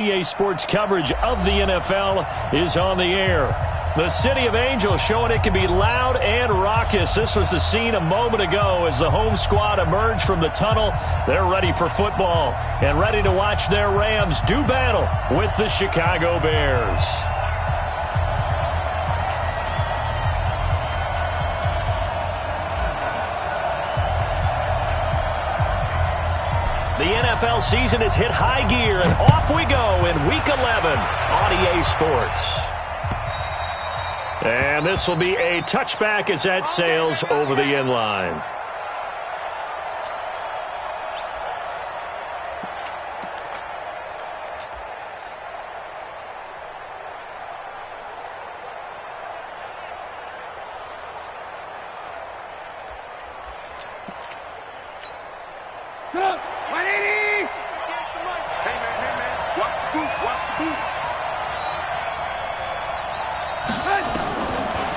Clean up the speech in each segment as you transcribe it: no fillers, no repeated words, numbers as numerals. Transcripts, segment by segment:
EA Sports coverage of the NFL is on the air. The City of Angels showing it can be loud and raucous. This was the scene a moment ago as the home squad emerged from the tunnel. They're ready for football and ready to watch their Rams do battle with the Chicago Bears. The NFL season has hit high gear, and off we go in Week 11 on EA Sports. And this will be a touchback as that sails over the end line.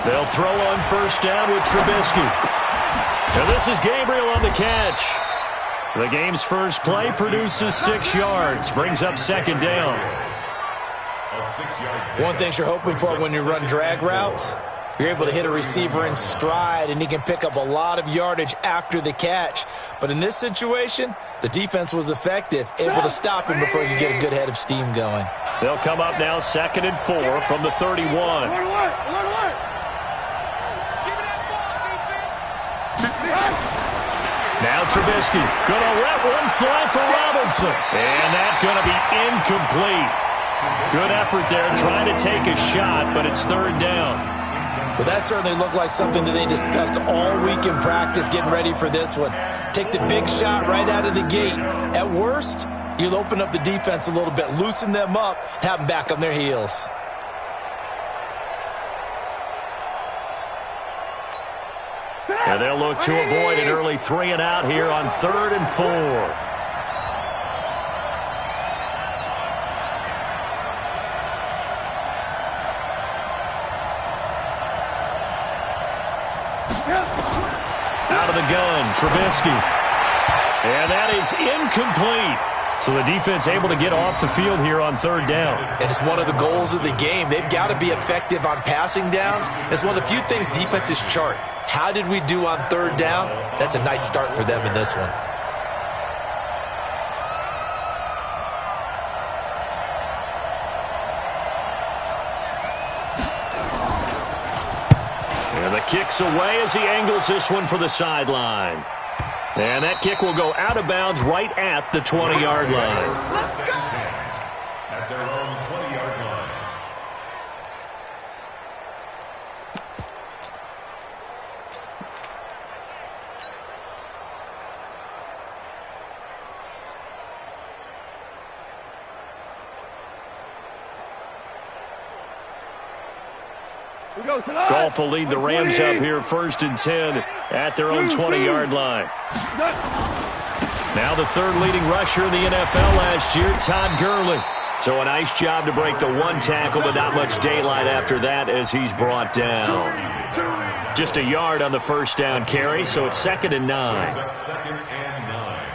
They'll throw on first down with Trubisky. And this is Gabriel on the catch. The game's first play produces 6 yards, brings up second down. One thing you're hoping for when you run drag routes, you're able to hit a receiver in stride, and he can pick up a lot of yardage after the catch. But in this situation, the defense was effective, able to stop him before he could get a good head of steam going. They'll come up now 2nd and 4 from the 31. Now Trubisky gonna let one fly for Robinson, and that's gonna be incomplete. Good effort there trying to take a shot, but it's 3rd down. Well, that certainly looked like something that they discussed all week in practice, getting ready for this one. Take the big shot right out of the gate. At worst, you'll open up the defense a little bit, loosen them up, have them back on their heels. And they'll look to avoid an early 3 and out here on 3rd and 4. Out of the gun, Trubisky. And that is incomplete. So the defense able to get off the field here on 3rd down. And it's one of the goals of the game. They've got to be effective on passing downs. It's one of the few things defenses chart. How did we do on 3rd down? That's a nice start for them in this one. And the kick's away as he angles this one for the sideline. And that kick will go out of bounds right at the 20-yard line. Let's go! At their own 20-yard line. Goff will lead the Rams up here 1st and 10 at their own 20-yard line. Now the 3rd leading rusher in the NFL last year, Todd Gurley. So a nice job to break the 1 tackle, but not much daylight after that as he's brought down. Just a yard on the 1st down carry, so it's 2nd and 9. 2nd and 9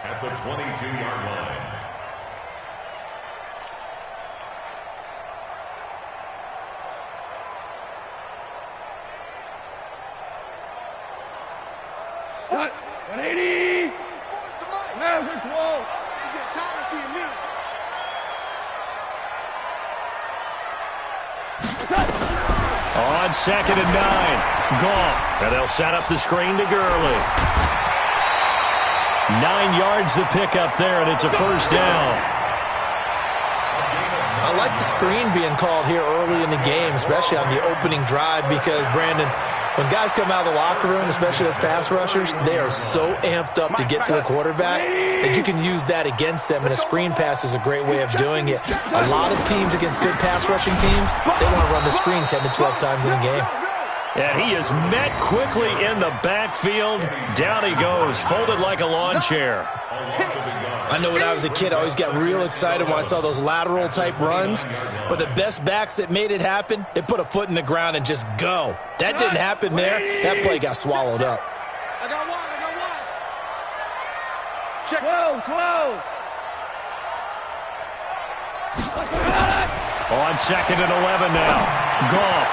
at the 22-yard line. Shot. 180. Now we're close. On 2nd and 9, Goff. And they'll set up the screen to Gurley. 9 yards to pick up there, and it's a 1st down. I like the screen being called here early in the game, especially on the opening drive, because, Brandon, when guys come out of the locker room, especially as pass rushers, they are so amped up to get to the quarterback that you can use that against them, and a screen pass is a great way of doing it. A lot of teams against good pass rushing teams, they want to run the screen 10 to 12 times in a game. And he is met quickly in the backfield. Down he goes, folded like a lawn chair. I know when I was a kid, I always got real excited when I saw those lateral-type runs. But the best backs that made it happen, they put a foot in the ground and just go. That didn't happen there. That play got swallowed up. I got one. Check. Close. On 2nd and 11 now. Goff.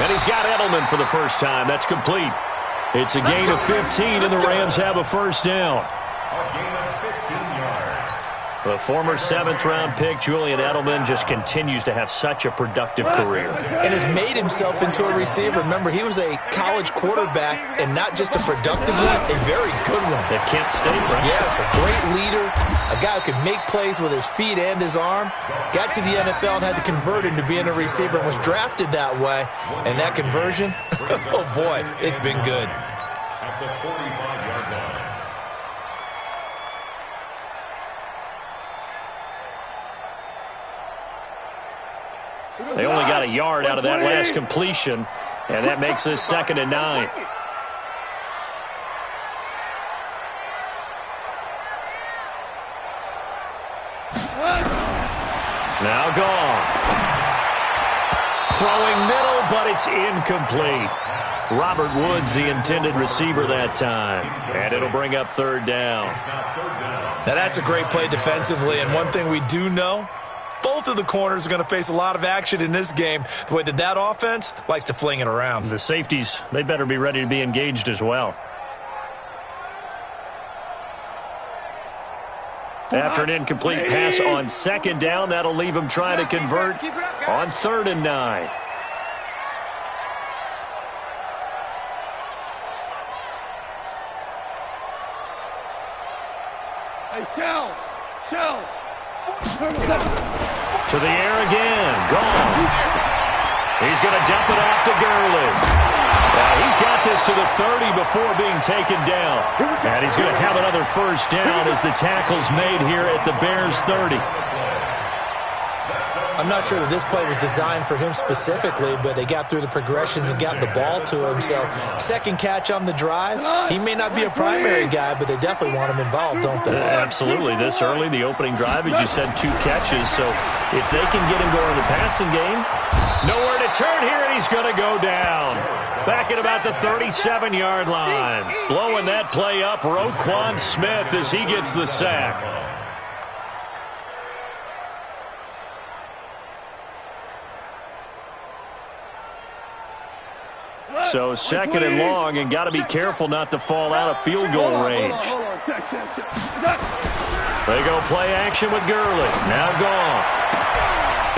And he's got Edelman for the first time. That's complete. It's a gain of 15, and the Rams have a first down. A gain of 15 yards. The former 7th-round pick, Julian Edelman, just continues to have such a productive career. And has made himself into a receiver. Remember, he was a college quarterback, and not just a productive one, a very good one. At Kent State, right? Yes, a great leader, a guy who could make plays with his feet and his arm. Got to the NFL and had to convert into being a receiver and was drafted that way. And that conversion, oh boy, it's been good. At the 45-yard line. They only got a yard out of that last completion, and that makes this 2nd and 9. Now Goff. Throwing middle, but it's incomplete. Robert Woods, the intended receiver that time. And it'll bring up 3rd down. Now that's a great play defensively, and one thing we do know, both of the corners are going to face a lot of action in this game, the way that offense likes to fling it around. The safeties, they better be ready to be engaged as well. After an incomplete pass on 2nd down, that'll leave him trying to convert on 3rd and 9. Shell. To the air again. Gone. He's going to dump it off to Gurley. He's got this to the 30 before being taken down. And he's going to have another first down as the tackle's made here at the Bears 30. I'm not sure that this play was designed for him specifically, but they got through the progressions and got the ball to him. So, 2nd catch on the drive. He may not be a primary guy, but they definitely want him involved, don't they? Absolutely. This early, the opening drive, as you said, 2 catches. So, if they can get him going in the passing game, nowhere to turn here, and he's going to go down. Back at about the 37-yard line. Blowing that play up, Roquan Smith as he gets the sack. So 2nd and long, and got to be careful not to fall out of field goal range. They go play action with Gurley. Now Goff.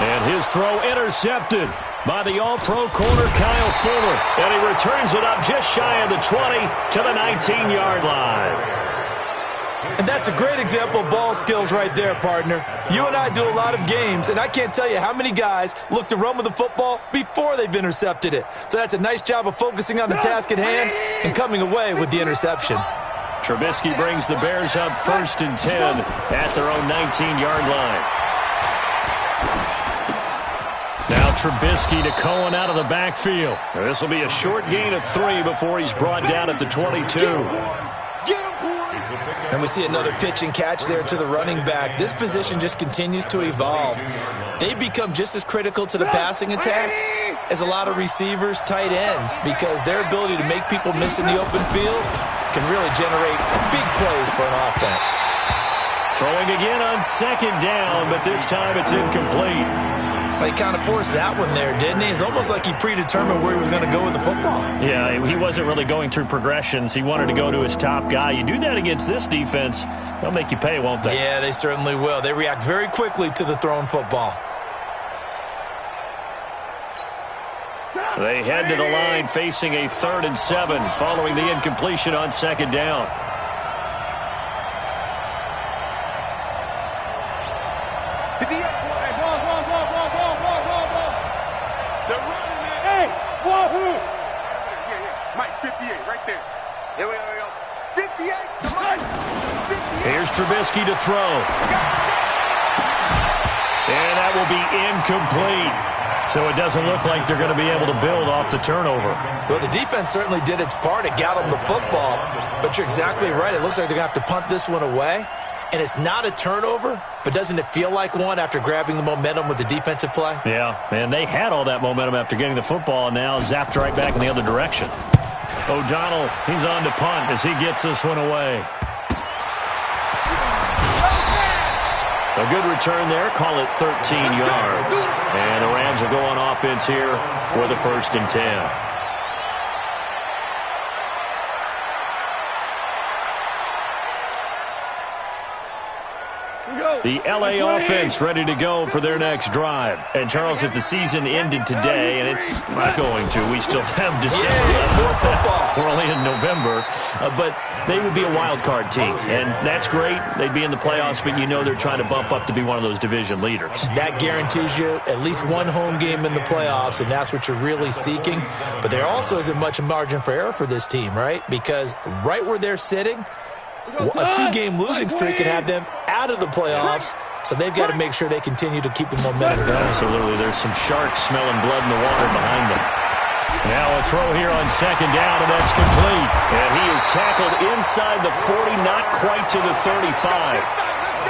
And his throw intercepted by the all-pro corner Kyle Fuller. And he returns it up just shy of the 20 to the 19-yard line. And that's a great example of ball skills right there, partner. You and I do a lot of games, and I can't tell you how many guys look to run with the football before they've intercepted it. So that's a nice job of focusing on the task at hand and coming away with the interception. Trubisky brings the Bears up 1st and 10 at their own 19-yard line. Now Trubisky to Cohen out of the backfield. This will be a short gain of 3 before he's brought down at the 22. And we see another pitch and catch there to the running back. This position just continues to evolve. They become just as critical to the passing attack as a lot of receivers, tight ends, because their ability to make people miss in the open field can really generate big plays for an offense. Throwing again on 2nd down, but this time it's incomplete. He kind of forced that one there, didn't he? It's almost like he predetermined where he was going to go with the football. Yeah, he wasn't really going through progressions. He wanted to go to his top guy. You do that against this defense, they'll make you pay, won't they? Yeah, they certainly will. They react very quickly to the thrown football. They head to the line facing a 3rd and 7 following the incompletion on 2nd down. Here's Trubisky to throw. And that will be incomplete. So it doesn't look like they're going to be able to build off the turnover. Well, the defense certainly did its part. It got them the football. But you're exactly right. It looks like they're going to have to punt this one away. And it's not a turnover, but doesn't it feel like one after grabbing the momentum with the defensive play? Yeah, and they had all that momentum after getting the football, and now zapped right back in the other direction. O'Donnell, he's on to punt as he gets this one away. A good return there. Call it 13 yards. And the Rams will go on offense here for the 1st and 10. The L.A. offense ready to go for their next drive. And, Charles, if the season ended today, and it's not going to, we still have December left. We're only in November. But they would be a wild card team. And that's great. They'd be in the playoffs, but you know they're trying to bump up to be one of those division leaders. That guarantees you at least one home game in the playoffs, and that's what you're really seeking. But there also isn't much margin for error for this team, right? Because right where they're sitting, a 2-game losing streak could have them out of the playoffs, so they've got to make sure they continue to keep the momentum going. Absolutely. There's some sharks smelling blood in the water behind them. Now a throw here on 2nd down, and that's complete. And he is tackled inside the 40, not quite to the 35.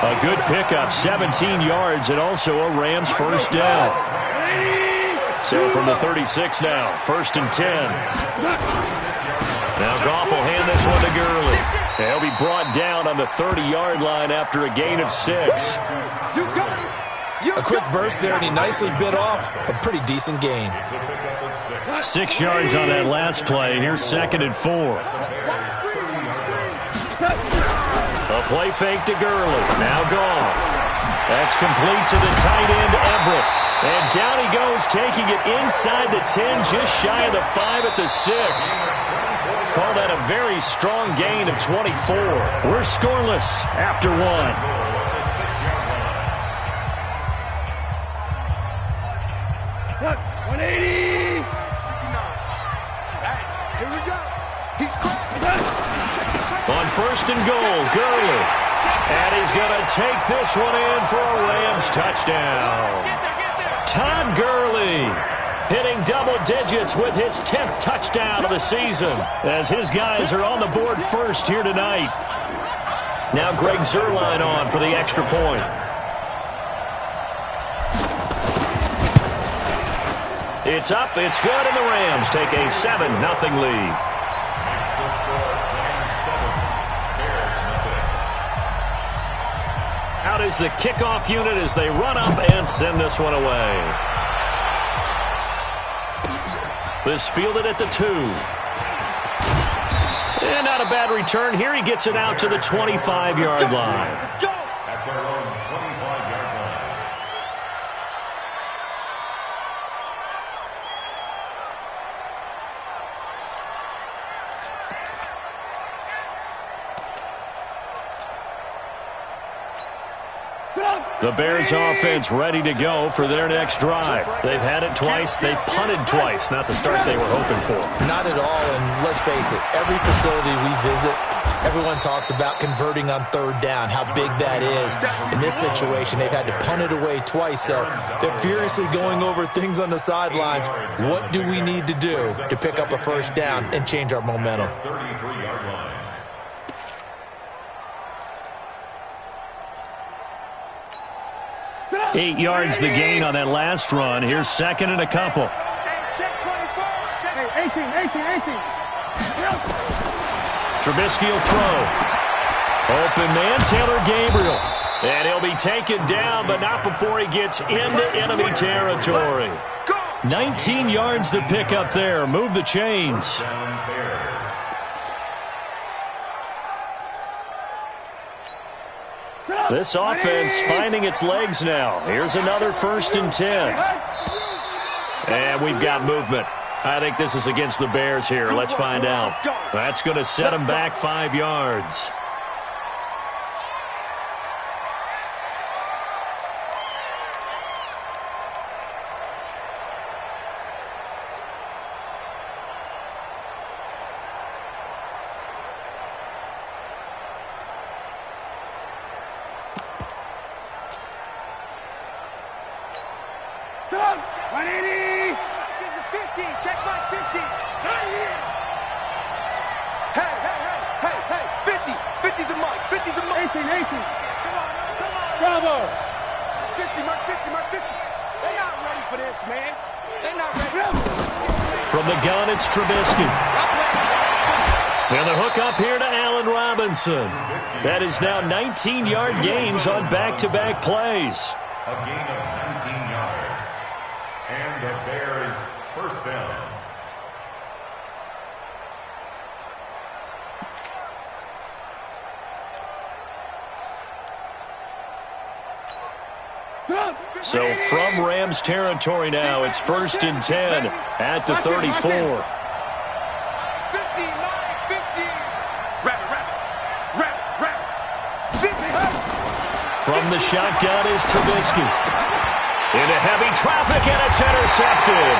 A good pickup, 17 yards, and also a Rams 1st down. So from the 36 now, 1st and 10. Now Goff will hand this one to Gurley. He'll be brought down on the 30-yard line after a gain of 6. A quick burst there, and he nicely bit off a pretty decent gain. 6 yards on that last play. Here's 2nd and 4. A play fake to Gurley. Now Goff. That's complete to the tight end, Everett. And down he goes, taking it inside the 10, just shy of the 5 at the 6. Call that a very strong gain of 24. We're scoreless after 1. Look, 180. Hey, here we go. He's on 1st and goal, Gurley. And he's going to take this one in for a Rams touchdown. Todd Gurley hitting double digits with his 10th touchdown of the season, as his guys are on the board first here tonight. Now Greg Zuerlein on for the extra point. It's up, it's good, and the Rams take a 7-0 lead. Out is the kickoff unit as they run up and send this one away. This fielded at the 2. And not a bad return here. He gets it out to the 25-yard line. At their own 25-yard line. The Bears offense ready to go for their next drive. They've had it twice. They've punted twice. Not the start they were hoping for. Not at all, and let's face it, every facility we visit, everyone talks about converting on 3rd down, how big that is. In this situation, they've had to punt it away twice, so they're furiously going over things on the sidelines. What do we need to do to pick up a 1st down and change our momentum? 33-yard line. 8 yards the gain on that last run. Here's 2nd and a couple. Check 24. Check 18. Trubisky will throw. Open man, Taylor Gabriel. And he'll be taken down, but not before he gets into enemy territory. 19 yards to pick up there. Move the chains. This offense finding its legs now. Here's another 1st and 10. And we've got movement. I think this is against the Bears here. Let's find out. That's going to set them back 5 yards. From the gun, it's Trubisky. And the hook up here to Allen Robinson. That is now 19-yard gains on back-to-back plays. A gain of 19 yards. And the Bears first down. So from Rams territory now, it's 1st and 10 at the 34. From the shotgun is Trubisky. Into heavy traffic, and it's intercepted.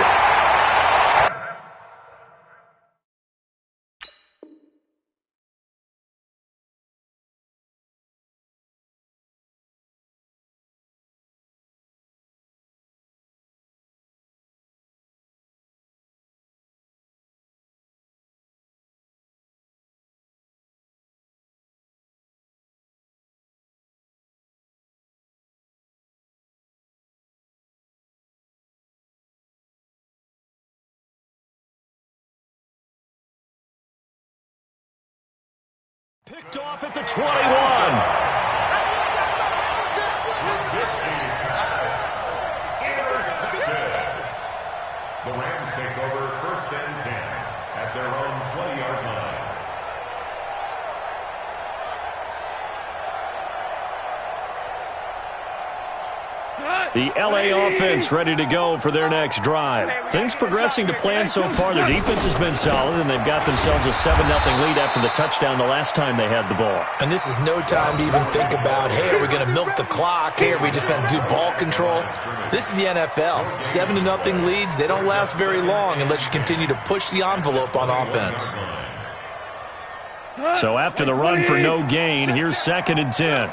Picked off at the 21. The Rams take over 1st and 10 at their own 20-yard line. The LA offense ready to go for their next drive. Things progressing to plan so far. Their defense has been solid, and they've got themselves a 7-0 lead after the touchdown the last time they had the ball. And this is no time to even think about, hey, are we going to milk the clock? Hey, are we just going to do ball control? This is the NFL. 7-0 leads, they don't last very long unless you continue to push the envelope on offense. So after the run for no gain, here's 2nd and 10.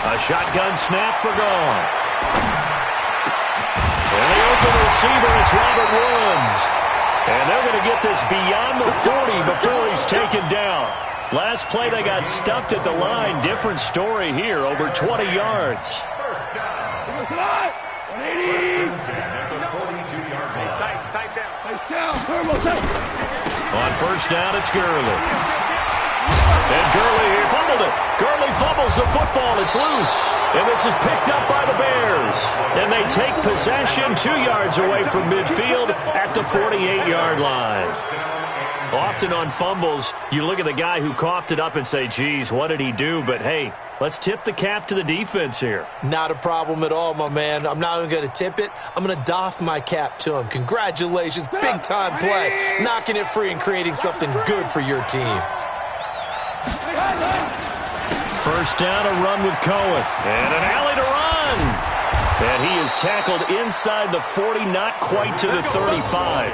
A shotgun snap for Gone. And the open receiver, it's Robert Woods. And they're going to get this beyond the 40 before he's taken down. Last play, they got stuffed at the line. Different story here, over 20 yards. First down. 180. At the 42-yard line. On 1st down, it's Gurley. And Gurley fumbled it. Gurley fumbles the football. It's loose. And this is picked up by the Bears. And they take possession 2 yards away from midfield at the 48-yard line. Often on fumbles, you look at the guy who coughed it up and say, geez, what did he do? But, hey, let's tip the cap to the defense here. Not a problem at all, my man. I'm not even going to tip it. I'm going to doff my cap to him. Congratulations. Big-time play. Knocking it free and creating something good for your team. 1st down, a run with Cohen. And an alley to run. And he is tackled inside the 40, not quite to the 35.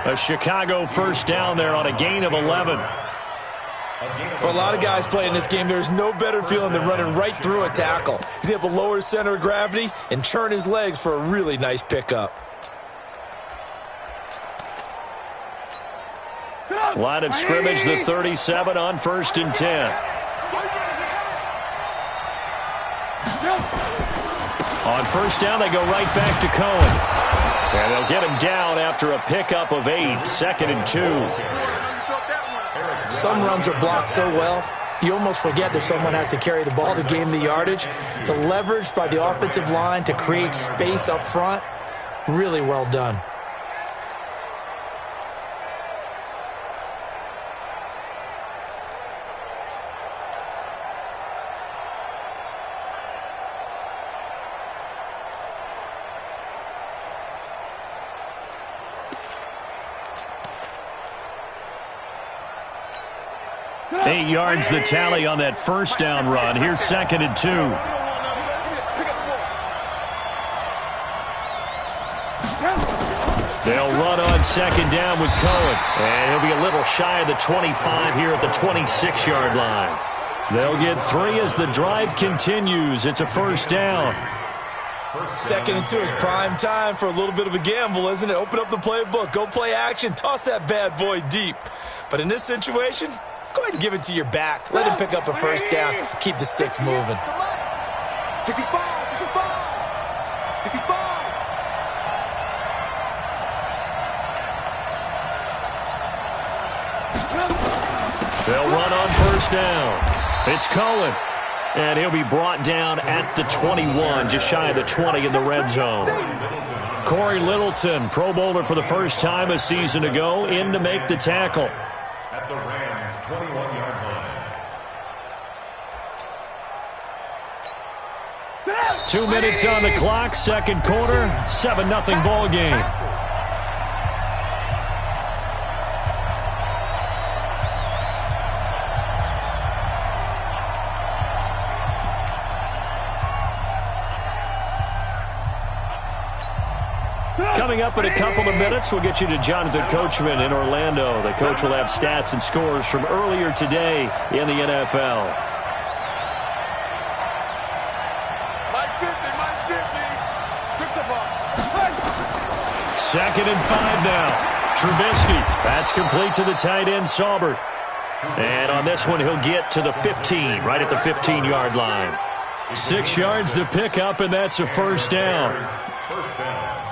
A Chicago 1st down there on a gain of 11. For a lot of guys playing this game, there's no better feeling than running right through a tackle. He's able to lower his center of gravity and churn his legs for a really nice pickup. Line of scrimmage, the 37 on 1st and 10. On 1st down, they go right back to Cohen. And they'll get him down after a pickup of 8, 2nd and 2. Some runs are blocked so well, you almost forget that someone has to carry the ball to gain the yardage. The leverage by the offensive line to create space up front, really well done. Eight yards the tally on that 1st down run. Here's 2nd and 2. They'll run on 2nd down with Cohen. And he'll be a little shy of the 25 here at the 26-yard line. They'll get 3 as the drive continues. It's a 1st down. 2nd and 2 is prime time for a little bit of a gamble, isn't it? Open up the playbook, go play action, toss that bad boy deep. But in this situation, go ahead and give it to your back. Let him pick up a 1st down. Keep the sticks moving. 65. They'll run on first down. It's Cohen. And he'll be brought down at the 21, just shy of the 20 in the red zone. Corey Littleton, Pro Bowler for the first time a season ago, in to make the tackle. At the Rams' 21-yard line. 2 minutes on the clock, second quarter, 7-0 ball game. Coming up in a couple of minutes, we'll get you to Jonathan Coachman in Orlando. The coach will have stats and scores from earlier today in the NFL. Second and 5 now. Trubisky. That's complete to the tight end, Saubert. And on this one, he'll get to the 15, right at the 15-yard line. 6 yards to pick up, and that's a first down. First down.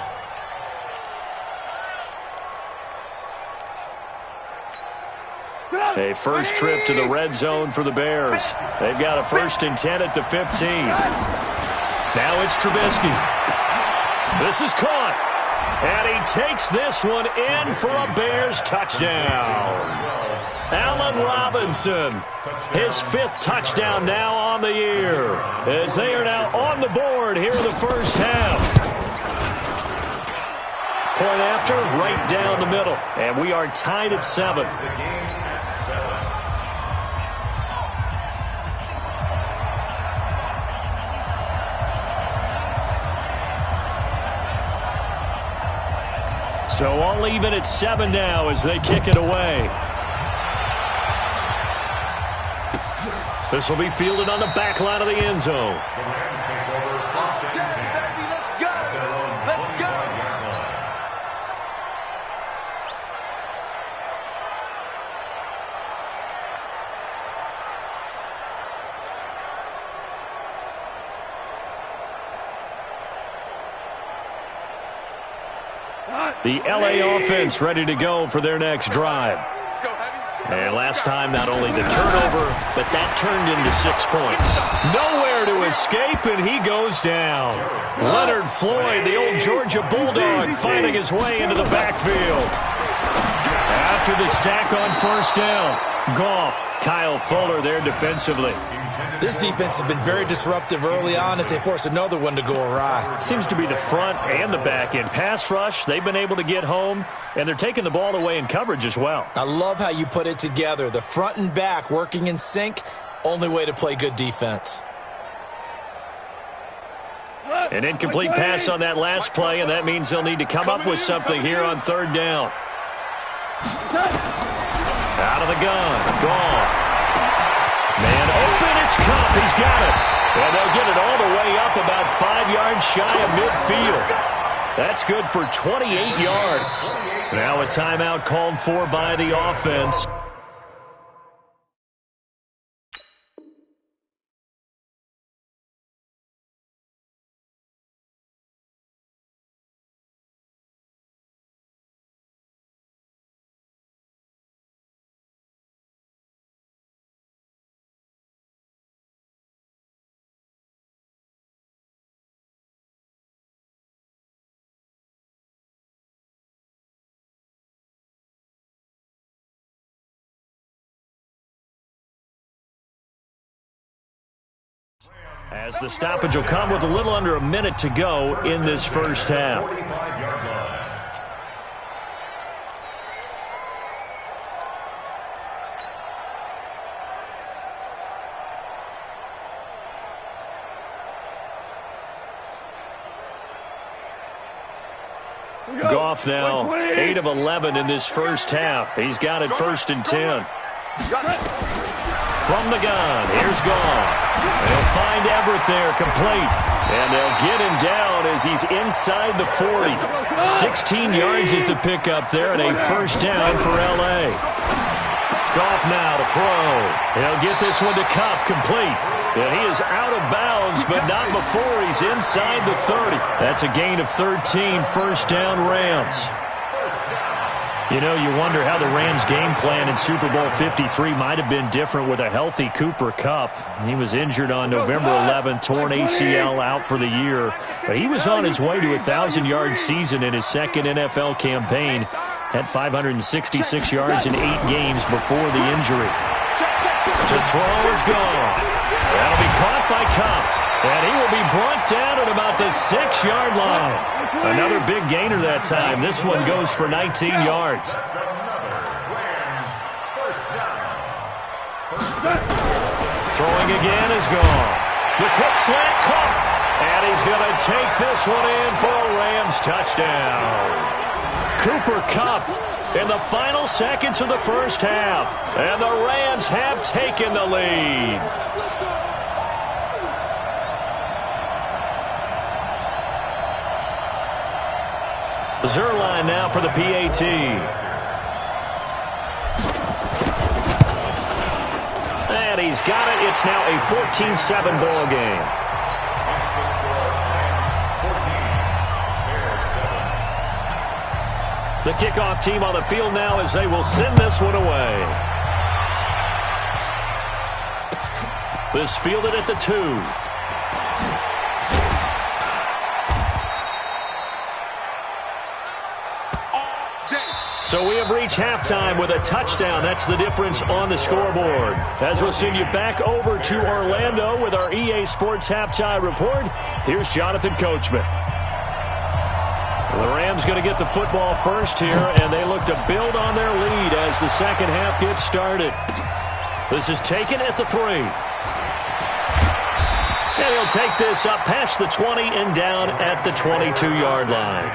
A first trip to the red zone for the Bears. They've got a 1st and 10 at the 15. Now it's Trubisky. This is caught. And he takes this one in for a Bears touchdown. Allen Robinson, his 5th touchdown now on the year, as they are now on the board here in the first half. Point after, right down the middle. And we are tied at 7. So all even at 7 now as they kick it away. This will be fielded on the back line of the end zone. The LA offense ready to go for their next drive. And last time, not only the turnover, but that turned into 6 points. Nowhere to escape, and he goes down. Leonard Floyd, the old Georgia Bulldog, finding his way into the backfield. After the sack on first down, Goff, Kyle Fuller there defensively. This defense has been very disruptive early on as they force another one to go awry. Seems to be the front and the back end. Pass rush, they've been able to get home, and they're taking the ball away in coverage as well. I love how you put it together. The front and back working in sync, only way to play good defense. An incomplete pass on that last play, and that means they'll need to come up with something here on third down. Out of the gun, Goff. Man open, it's Cup. He's got it. And they'll get it all the way up about 5 yards shy of midfield. That's good for 28 yards. Now a timeout called for by the offense. As the stoppage will come with a little under a minute to go in this first half. Goff now 8 of 11 in this first half. He's got it 1st and 10. From the gun, here's Goff. They'll find Everett there, complete. And they'll get him down as he's inside the 40. 16 yards is the pickup there, and a first down for L.A. Goff now to throw. He'll get this one to Cup, complete. And he is out of bounds, but not before he's inside the 30. That's a gain of 13, first down Rams. You know, you wonder how the Rams' game plan in Super Bowl 53 might have been different with a healthy Cooper Kupp. He was injured on November 11th, torn ACL, out for the year. But he was on his way to a 1,000-yard season in his second NFL campaign. Had 566 yards in 8 games before the injury. To throw is gone. That'll be caught by Kupp. And he will be brought down at about the 6-yard line. Another big gainer that time. This one goes for 19 yards. Throwing again is gone. The quick slant caught. And he's going to take this one in for a Rams touchdown. Cooper Kupp in the final seconds of the first half. And the Rams have taken the lead. Zerline now for the PAT. And he's got it. It's now a 14-7 ball game. The kickoff team on the field now as they will send this one away. This fielded at the 2. So we have reached halftime with a touchdown. That's the difference on the scoreboard. As we'll send you back over to Orlando with our EA Sports Halftime Report, here's Jonathan Coachman. The Rams going to get the football first here, and they look to build on their lead as the second half gets started. This is taken at the 3. And he'll take this up past the 20 and down at the 22-yard line.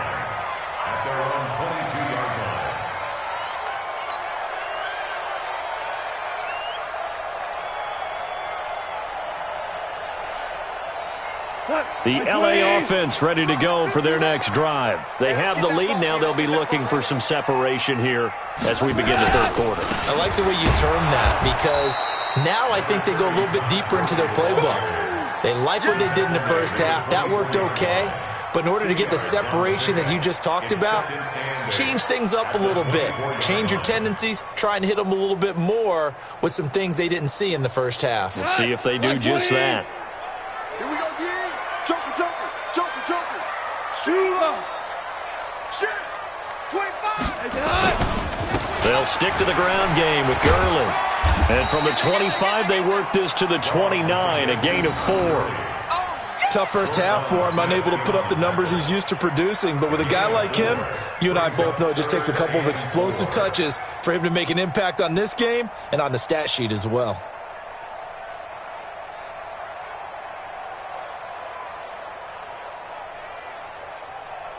The LA offense ready to go for their next drive. They have the lead now. They'll be looking for some separation here as we begin the third quarter. I like the way you term that because now I think they go a little bit deeper into their playbook. They like what they did in the first half. That worked okay. But in order to get the separation that you just talked about, change things up a little bit. Change your tendencies. Try and hit them a little bit more with some things they didn't see in the first half. We'll see if they do just that. Here we go, D. Joker. Shoot. Shit. 25. They'll stick to the ground game with Gurley. And from the 25, they work this to the 29, a gain of 4. Tough first half for him, unable to put up the numbers he's used to producing. But with a guy like him, you and I both know it just takes a couple of explosive touches for him to make an impact on this game and on the stat sheet as well.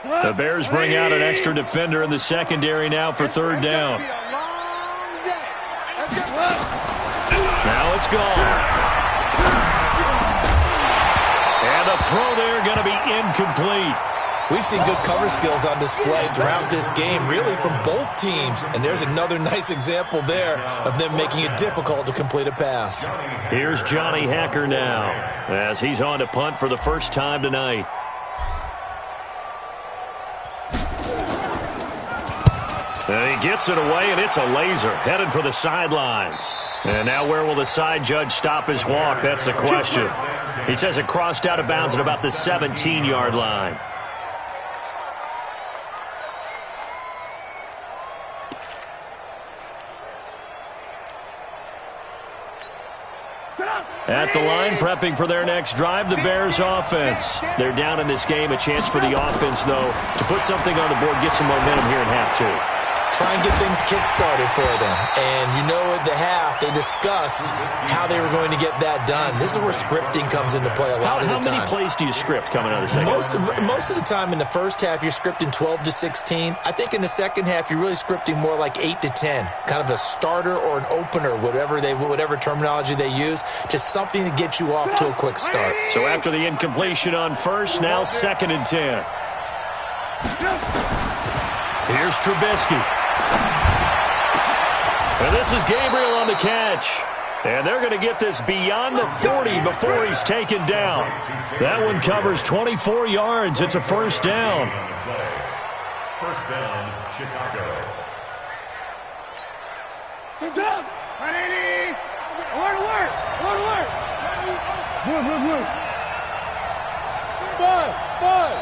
The Bears bring out an extra defender in the secondary now for third down. Now it's gone. And the throw there going to be incomplete. We've seen good cover skills on display throughout this game, really from both teams. And there's another nice example there of them making it difficult to complete a pass. Here's Johnny Hacker now as he's on to punt for the first time tonight. And he gets it away, and it's a laser headed for the sidelines. And now where will the side judge stop his walk? That's the question. He says it crossed out of bounds at about the 17-yard line. At the line, prepping for their next drive, the Bears offense. They're down in this game. A chance for the offense, though, to put something on the board, get some momentum here in half 2. Try and get things kick-started for them. And you know at the half, they discussed how they were going to get that done. This is where scripting comes into play a lot of the time. How many plays do you script coming out of the second half? Most of the time in the first half, you're scripting 12 to 16. I think in the second half, you're really scripting more like 8 to 10. Kind of a starter or an opener, whatever terminology they use. Just something to get you off to a quick start. So after the incompletion on first, now 2nd and 10. Here's Trubisky. And this is Gabriel on the catch. And they're going to get this beyond the 40 before he's taken down. That one covers 24 yards. It's a first down. First down, Chicago. Good job. Ready. Work. Good. Five.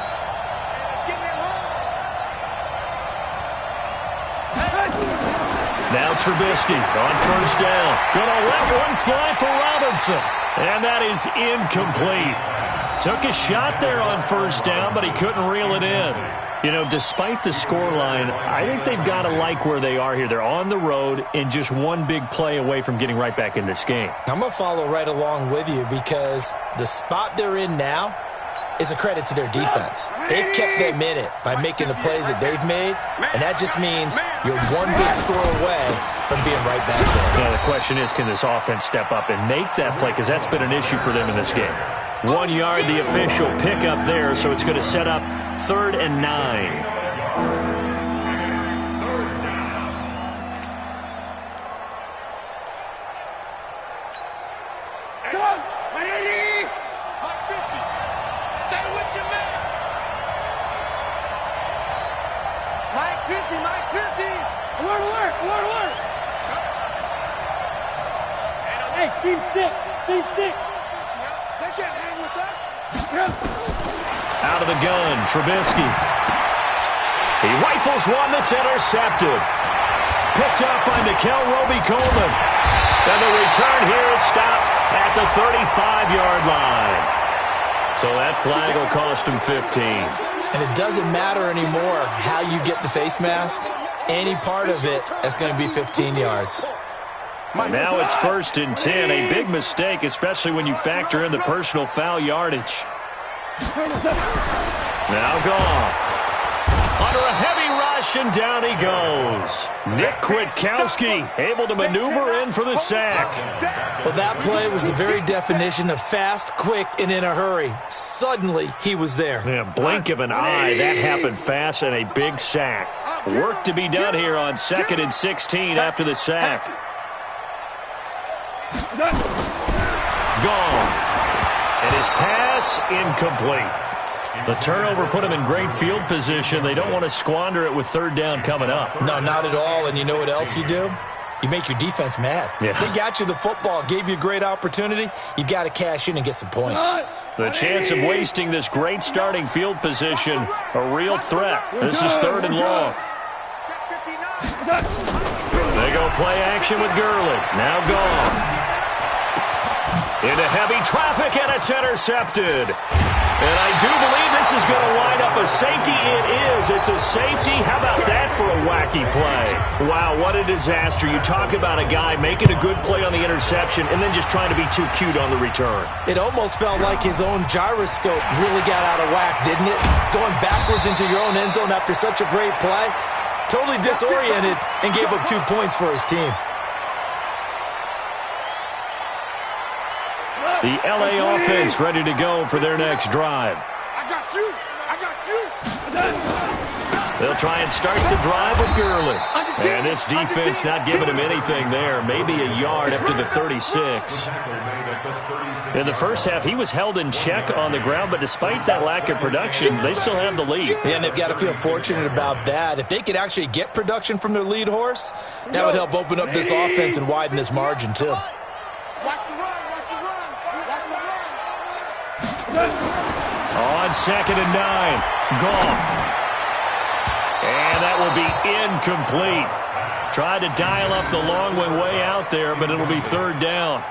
Now Trubisky on first down. Gonna let one fly for Robinson. And that is incomplete. Took a shot there on first down, but he couldn't reel it in. You know, despite the scoreline, I think they've got to like where they are here. They're on the road and just one big play away from getting right back in this game. I'm going to follow right along with you because the spot they're in now is a credit to their defense. They've kept them in it by making the plays that they've made, and that just means you're one big score away from being right back there. Now the question is, can this offense step up and make that play? Because that's been an issue for them in this game. 1 yard, the official pickup there, so it's going to set up 3rd and 9. Team six. They can't hang with us. Out of the gun, Trubisky. He rifles one that's intercepted. Picked up by Nikel Roby-Coleman. And the return here is stopped at the 35-yard line. So that flag will cost him 15. And it doesn't matter anymore how you get the face mask. Any part of it is going to be 15 yards. Now it's 1st and 10. A big mistake, especially when you factor in the personal foul yardage. Now Goff. Under a heavy rush, and down he goes. Nick Kwiatkowski able to maneuver in for the sack. Well, that play was the very definition of fast, quick, and in a hurry. Suddenly, he was there. Yeah, blink of an eye. That happened fast, and a big sack. Work to be done here on 2nd and 16 after the sack. Goff. And his pass incomplete. The turnover put him in great field position. They don't want to squander it with 3rd down coming up. No, not at all. And you know what else you do? You make your defense mad. Yeah. They got you the football, gave you a great opportunity. You got to cash in and get some points. The chance of wasting this great starting field position, a real threat. This is 3rd and long. They go play action with Gurley. Now Goff. Into heavy traffic, and it's intercepted. And I do believe this is going to wind up a safety. It is. It's a safety. How about that for a wacky play? Wow, what a disaster. You talk about a guy making a good play on the interception and then just trying to be too cute on the return. It almost felt like his own gyroscope really got out of whack, didn't it? Going backwards into your own end zone after such a great play. Totally disoriented and gave up 2 points for his team. The L.A. offense ready to go for their next drive. I got you. They'll try and start the drive with Gurley. And this defense not giving him anything there. Maybe a yard up to the 36. In the first half, he was held in check on the ground, but despite that lack of production, they still have the lead. Yeah, and they've got to feel fortunate about that. If they could actually get production from their lead horse, that would help open up this offense and widen this margin, too. On 2nd and 9, Goff. And that will be incomplete. Tried to dial up the long way out there, but it'll be 3rd down.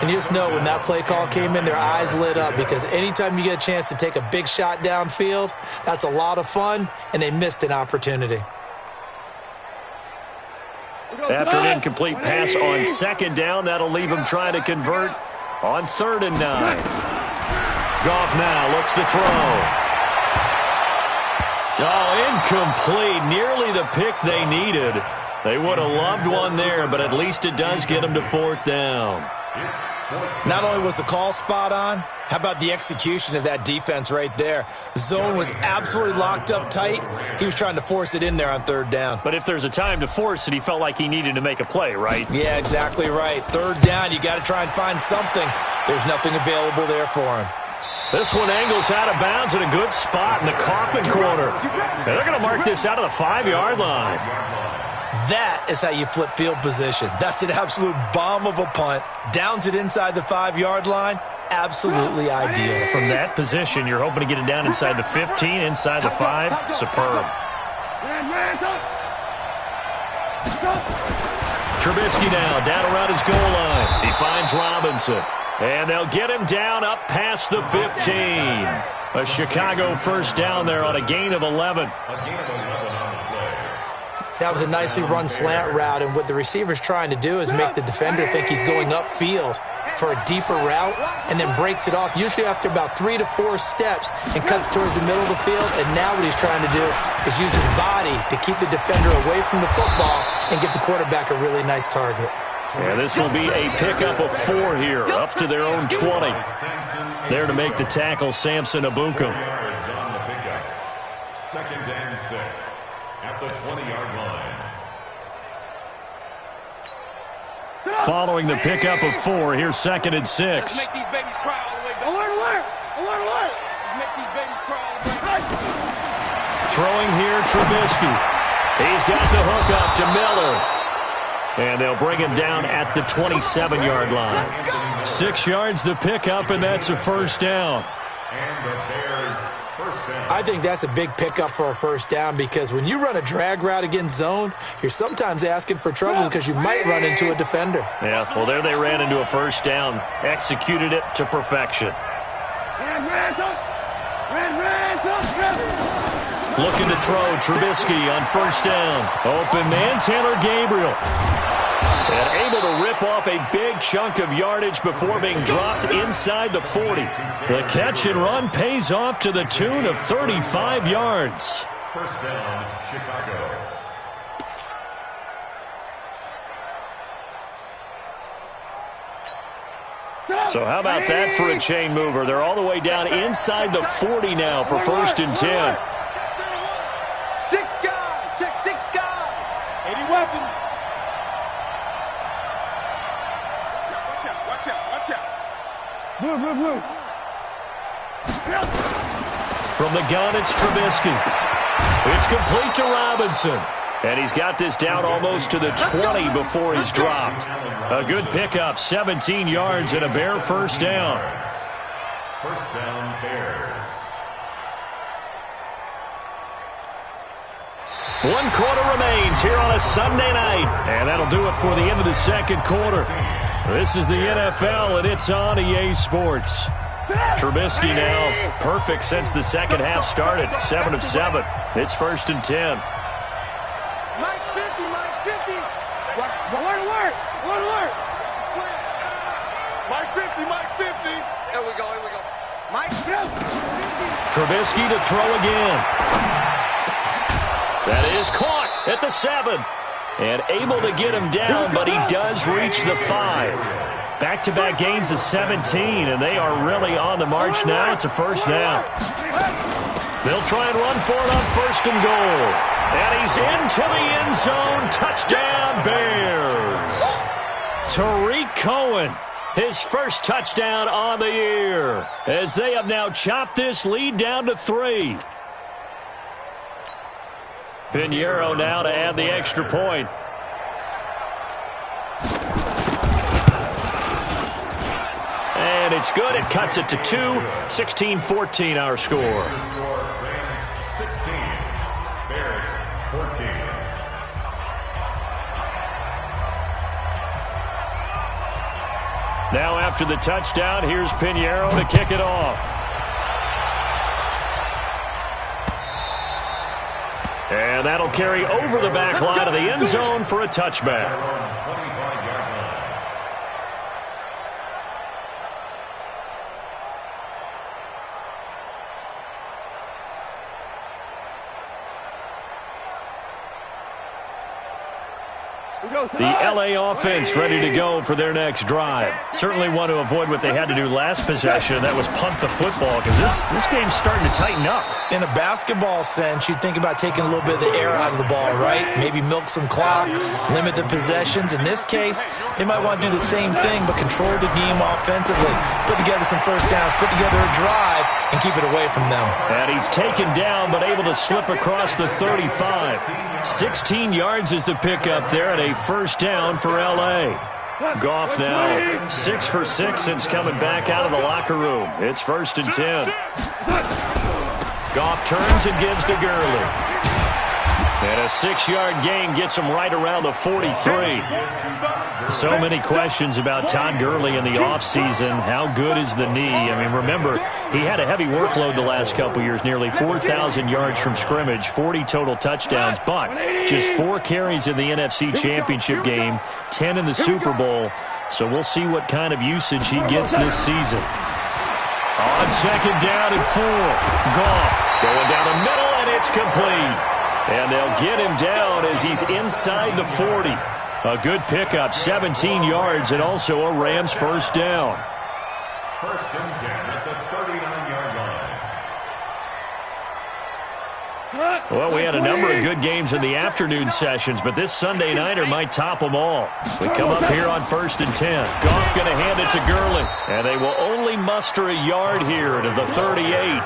And you just know when that play call came in, their eyes lit up because anytime you get a chance to take a big shot downfield, that's a lot of fun, and they missed an opportunity. After an incomplete pass on 2nd down, that'll leave them trying to convert on 3rd and 9. Goff now looks to throw. Oh, incomplete. Nearly the pick they needed. They would have loved one there, but at least it does get them to 4th down. Not only was the call spot on, how about the execution of that defense right there? The zone was absolutely locked up tight. He was trying to force it in there on 3rd down. But if there's a time to force it, he felt like he needed to make a play, right? Yeah, exactly right. 3rd down, you got to try and find something. There's nothing available there for him. This one angles out of bounds in a good spot in the coffin corner. And they're going to mark this out of the 5-yard line. That is how you flip field position. That's an absolute bomb of a punt. Downs it inside the 5-yard line. Absolutely ideal. From that position, you're hoping to get it down inside the 15, inside the 5. Superb. Trubisky now down around his goal line. He finds Robinson. And they'll get him down up past the 15. A Chicago first down there on a gain of 11. That was a nicely run slant route, and what the receiver's trying to do is make the defender think he's going upfield for a deeper route and then breaks it off, usually after about 3 to 4 steps, and cuts towards the middle of the field. And now what he's trying to do is use his body to keep the defender away from the football and give the quarterback a really nice target. And this will be a pickup of 4 here, up to their own 20. There to make the tackle, Samson Ebukam. Second and 6 at the 20-yard line. Following the pickup of 4, here's second and 6. Let's make these babies cry all the way back. Alert, alert! Alert, alert! Let's make these babies cry all the way back. Throwing here, Trubisky. He's got the hook up to Miller. And they'll bring him down at the 27-yard line. 6 yards the pickup, and that's a first down. And the Bears first down. I think that's a big pickup for a first down, because when you run a drag route against zone, you're sometimes asking for trouble because you might run into a defender. Yeah, well, there they ran into a first down. Executed it to perfection. Looking to throw, Trubisky on first down. Open man, Taylor Gabriel. And able to rip off a big chunk of yardage before being dropped inside the 40. The catch and run pays off to the tune of 35 yards. First down, Chicago. So how about that for a chain mover? They're all the way down inside the 40 now for first and 10. 6 guys. Check 6 guys. 80 weapons. Watch out, watch out, watch out. Blue, blue, blue. From the gun, it's Trubisky. It's complete to Robinson. And he's got this down almost to the 20 before he's dropped. A good pickup, 17 yards and a Bear first down. First down, Bears. 1 quarter remains here on a Sunday night. And that'll do it for the end of the second quarter. This is the NFL, and it's on EA Sports. Trubisky now perfect since the second half started. 7 of 7. It's first and 10. Mike's 50, Mike's 50. Alert, alert, alert, alert. Mike 50, Mike 50. Here we go, here we go. Mike's 50. Trubisky to throw again. That is caught at the 7. And able to get him down, but he does reach the 5. Back-to-back gains of 17, and they are really on the march now. It's a first down. They'll try and run for it on first and goal. And he's into the end zone. Touchdown, Bears. Tariq Cohen, his first touchdown on the year, as they have now chopped this lead down to 3. Pinheiro now to add the extra point. And it's good. It cuts it to 2. 16-14 our score. Rams 16, Bears 14. Now after the touchdown, here's Pinheiro to kick it off. And that'll carry over the back line of the end zone for a touchback. 25-yard line. The LA offense ready to go for their next drive. Certainly want to avoid what they had to do last possession. That was punt the football, because this game's starting to tighten up. In a basketball sense, you think about taking a little bit of the air out of the ball, right? Maybe milk some clock, limit the possessions. In this case, they might want to do the same thing, but control the game offensively. Put together some first downs, put together a drive, and keep it away from them. And he's taken down, but able to slip across the 35. 16 yards is the pickup there, and a first down for L.A. Goff now 6 for 6 since coming back out of the locker room. It's 1st and 10. Goff turns and gives to Gurley. And a 6-yard gain gets him right around the 43. So many questions about Todd Gurley in the offseason. How good is the knee? I mean, remember, he had a heavy workload the last couple years, nearly 4,000 yards from scrimmage, 40 total touchdowns, but just 4 carries in the NFC Championship game, 10 in the Super Bowl. So we'll see what kind of usage he gets this season. On 2nd down and 4, Goff going down the middle, and it's complete. And they'll get him down as he's inside the 40. A good pickup, 17 yards, and also a Rams first down. 1st and 10 at the 39-yard line. Well, we had a number of good games in the afternoon sessions, but this Sunday nighter might top them all. We come up here on 1st and 10. Goff going to hand it to Gurley, and they will only muster a yard here to the 38.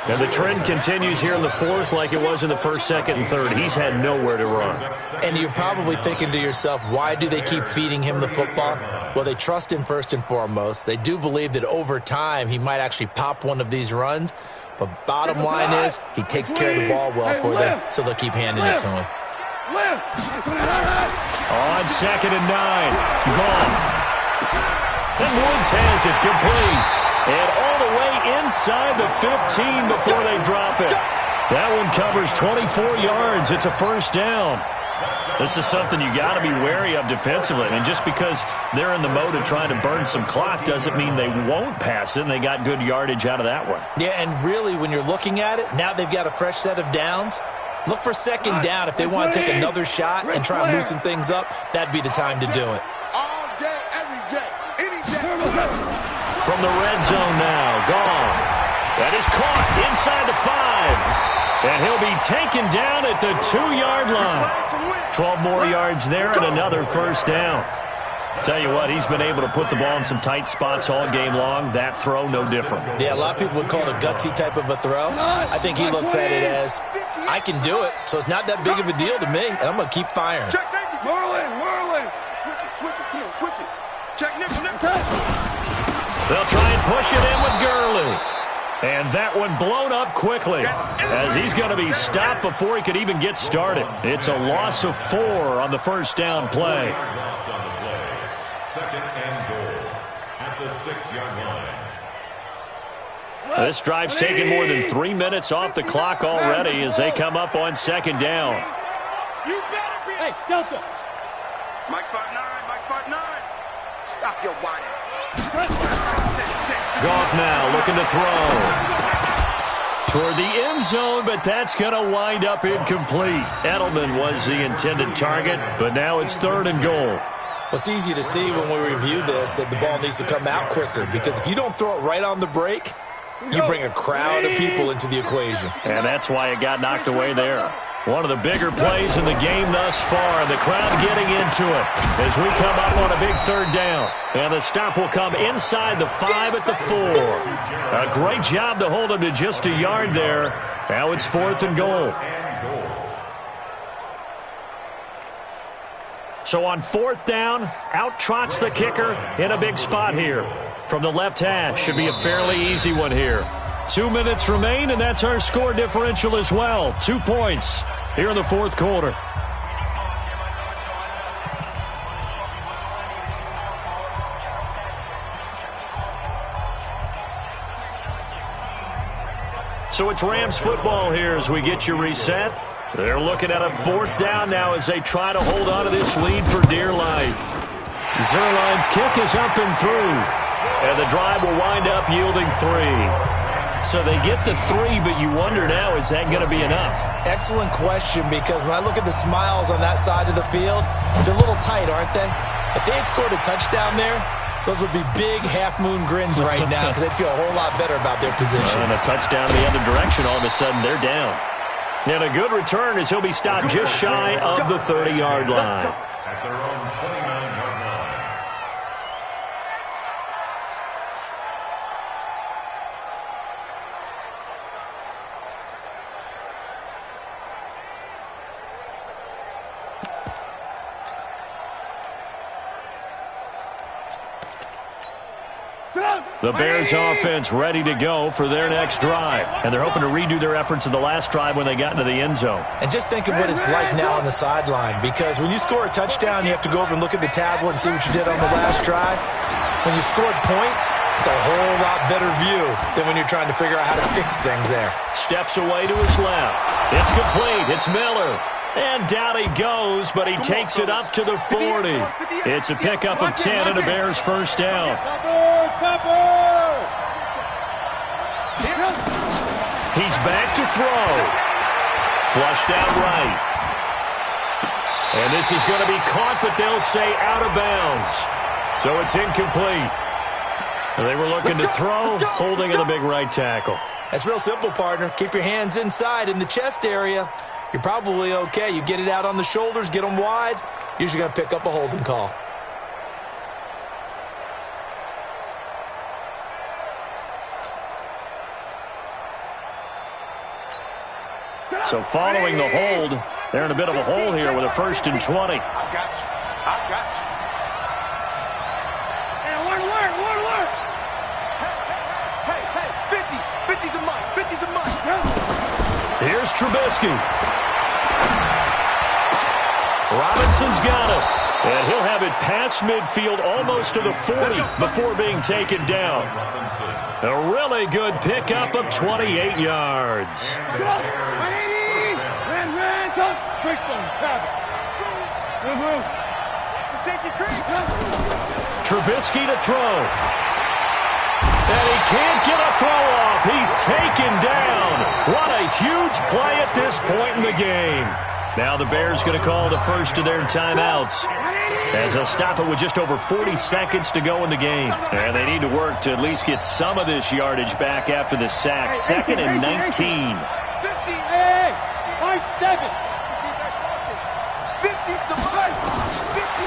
And the trend continues here in the 4th like it was in the 1st, 2nd, and 3rd. He's had nowhere to run. And you're probably thinking to yourself, why do they keep feeding him the football? Well, they trust him first and foremost. They do believe that over time he might actually pop one of these runs. But bottom line is he takes care of the ball well for them, so they'll keep handing it to him. On 2nd and 9, Goff. And Woods has it complete. And all the way inside the 15 before they drop it. That one covers 24 yards. It's a first down. This is something you got to be wary of defensively. And just because they're in the mode of trying to burn some clock doesn't mean they won't pass it, and they got good yardage out of that one. Yeah, and really, when you're looking at it, now they've got a fresh set of downs. Look for 2nd down. If they want to take another shot and try and loosen things up, that'd be the time to do it. All day, every day, any day. From the red zone now, Goff. That is caught inside the 5. And he'll be taken down at the 2-yard line. 12 more yards there and another first down. Tell you what, he's been able to put the ball in some tight spots all game long. That throw, no different. Yeah, a lot of people would call it a gutsy type of a throw. I think he looks at it as, I can do it, so it's not that big of a deal to me, and I'm going to keep firing. Check safety. Whirling. Switch it. Come on, switch it. Check nickel. They'll try and push it in with Gurley. And that one blown up quickly as he's going to be stopped before he could even get started. It's a loss of 4 on the first down play. Loss on the play. 2nd and goal at the 6-yard line. This drive's taken more than 3 minutes off the clock already as they come up on 2nd down. You better be. Hey, Delta. Mike Part 9. Stop your whining. Goff now looking to throw. Toward the end zone, but that's going to wind up incomplete. Edelman was the intended target, but now it's 3rd and goal. Well, it's easy to see when we review this that the ball needs to come out quicker, because if you don't throw it right on the break, you bring a crowd of people into the equation. And that's why it got knocked away there. One of the bigger plays in the game thus far. The crowd getting into it as we come up on a big 3rd down. And the stop will come inside the 5 at the 4. A great job to hold him to just a yard there. Now it's 4th and goal. So on 4th down, out trots the kicker in a big spot here. From the left hash, should be a fairly easy one here. 2 minutes remain, and that's our score differential as well. 2 points here in the 4th quarter. So it's Rams football here as we get you reset. They're looking at a 4th down now as they try to hold on to this lead for dear life. Zerline's kick is up and through. And the drive will wind up yielding 3. so they get the 3, but you wonder now, is that going to be enough? Excellent question, because when I look at the smiles on that side of the field, they're a little tight, aren't they? If they had scored a touchdown there, those would be big half-moon grins right now because they'd feel a whole lot better about their position. And a touchdown the other direction, all of a sudden they're down. And a good return as he'll be stopped just shy of the 30-yard line. At their own 29-yard line. The Bears offense ready to go for their next drive. And they're hoping to redo their efforts in the last drive when they got into the end zone. And just think of what it's like now on the sideline, because when you score a touchdown, you have to go over and look at the tablet and see what you did on the last drive. When you scored points, it's a whole lot better view than when you're trying to figure out how to fix things there. Steps away to his left. It's complete. It's Miller. And down he goes, but he takes it up to the 40. It's a pickup of 10 and a Bears first down. He's back to throw. Flushed out right. And this is going to be caught, but they'll say out of bounds. So it's incomplete. They were looking to throw, holding in the big right tackle. That's real simple, partner. Keep your hands inside in the chest area. You're probably okay. You get it out on the shoulders, get them wide, usually going to pick up a holding call. So following the hold, they're in a bit of a hole here with a 1st and 20. I got you. I got you. Hey, alert. Hey, 50's a mine. 50's a mine. Here's Trubisky. Robinson's got it. And he'll have it past midfield almost to the 40 before being taken down. A really good pickup of 28 yards. Trubisky to throw. And he can't get a throw off. He's taken down. What a huge play at this point in the game. Now the Bears going to call the first of their timeouts, as they'll stop it with just over 40 seconds to go in the game. And they need to work to at least get some of this yardage back after the sack. 2nd and 19.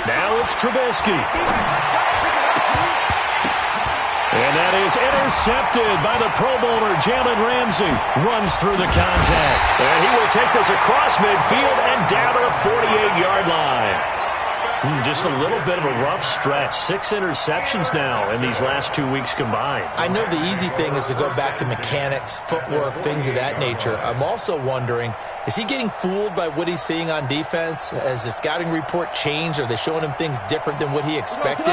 Now it's Trubisky. And that is intercepted by the Pro Bowler, Jalen Ramsey. Runs through the contact. And he will take this across midfield and down to the 48-yard line. Just a little bit of a rough stretch. 6 interceptions now in these last 2 weeks combined. I know the easy thing is to go back to mechanics, footwork, things of that nature. I'm also wondering, is he getting fooled by what he's seeing on defense? Has the scouting report changed? Are they showing him things different than what he expected?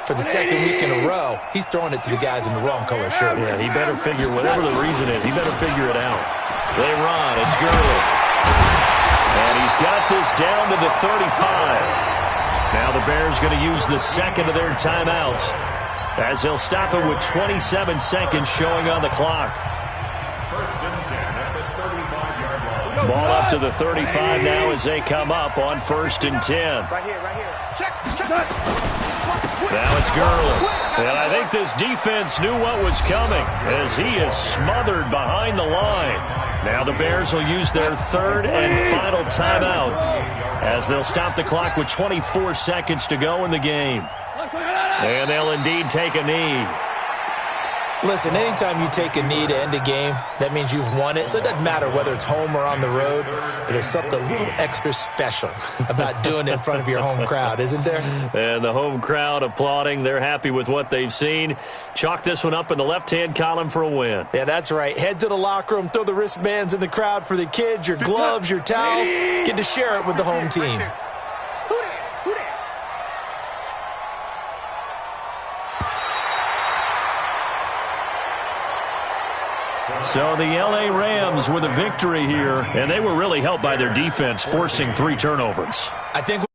For the second week in a row, he's throwing it to the guys in the wrong color shirts. Yeah, he better figure, whatever the reason is, he better figure it out. They run. It's Gurley. And he's got this down to the 35. Now the Bears going to use the second of their timeouts, as they'll stop it with 27 seconds showing on the clock. 1st and 10 at the 35-yard line. Ball up to the 35 now as they come up on 1st and 10. Right here. Check. Now it's Gurley. And I think this defense knew what was coming, as he is smothered behind the line. Now the Bears will use their 3rd and final timeout, as they'll stop the clock with 24 seconds to go in the game. And they'll indeed take a knee. Listen, anytime you take a knee to end a game, that means you've won it. So it doesn't matter whether it's home or on the road, but there's something a little extra special about doing it in front of your home crowd, isn't there? And the home crowd applauding. They're happy with what they've seen. Chalk this one up in the left-hand column for a win. Yeah, that's right. Head to the locker room, throw the wristbands in the crowd for the kids, your gloves, your towels. Get to share it with the home team. So the L.A. Rams with a victory here, and they were really helped by their defense, forcing 3 turnovers. I think